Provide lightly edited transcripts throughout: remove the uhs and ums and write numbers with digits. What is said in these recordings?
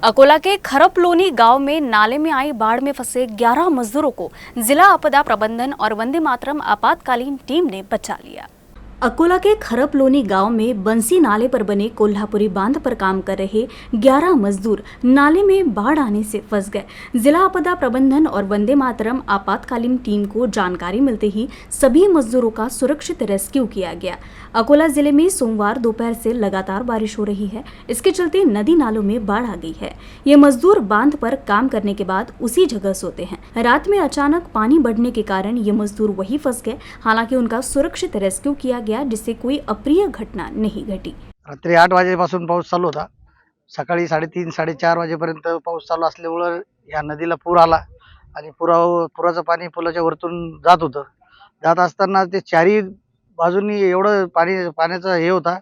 अकोला के खरपलोनी गांव में नाले में आई बाढ़ में फंसे 11 मजदूरों को जिला आपदा प्रबंधन और वंदे मातरम आपातकालीन टीम ने बचा लिया। अकोला के खरपलोनी गांव में बंसी नाले पर बने कोल्हापुरी बांध पर काम कर रहे 11 मजदूर नाले में बाढ़ आने से फंस गए। जिला आपदा प्रबंधन और वंदे मातरम आपातकालीन टीम को जानकारी मिलते ही सभी मजदूरों का सुरक्षित रेस्क्यू किया गया। अकोला जिले में सोमवार दोपहर से लगातार बारिश हो रही है, इसके चलते नदी नालों में बाढ़ आ गई है। ये मजदूर बांध पर काम करने के बाद उसी जगह सोते हैं। रात में अचानक पानी बढ़ने के कारण ये मजदूर वहीं फंस गए। हालांकि उनका सुरक्षित रेस्क्यू किया गया, जिससे कोई अप्रिय घटना नहीं घटी। रात्री 8 वाजेपासून पाऊस चालू होता। सकाळी 3:30-4:30 वाजेपर्यंत पाऊस चालू असल्यामुळे या नदीला पूर आला आणि पुराचं पाणी पुलाच्या वरतून जात होतं। जात असताना ते चारी बाजूंनी एवढं पाण्याचा हे होता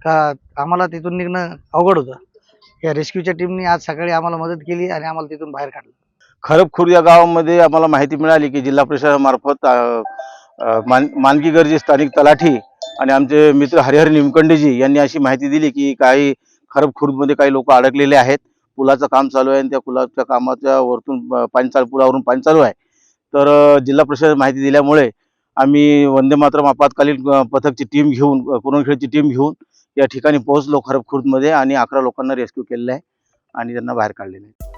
का आम्हाला तिथून निघणं अवघड होतं। या रेस्क्यूच्या टीमने आज सकाळी आम्हाला मदत केली आणि आम्हाला तिथून बाहेर काढलं। खरपखुर्द या गावामध्ये आम्हाला माहिती मिळाली की जिल्हा प्रशासनामार्फत मानकी गरजे स्थानिक तलाठी आणि आमचे मित्र हरिहर निमकंडेजी यांनी अशी माहिती दिली की काही खरपखुर्दमध्ये काही लोक अडकलेले आहेत। पुलाचं काम चालू आहे आणि त्या पुलाच्या कामाच्या वरतून पुलावरून पाणी चालू आहे। तर जिल्हा प्रशासन माहिती दिल्यामुळे आम्ही वंदे मातरम आपातकालीन पथकची टीम घेऊन पुरनखेडची टीम घेऊन या ठिकाणी पोहोचलो खरपखुर्दमध्ये आणि 11 लोकांना रेस्क्यू केलेलं आहे आणि त्यांना बाहेर काढलेलं आहे।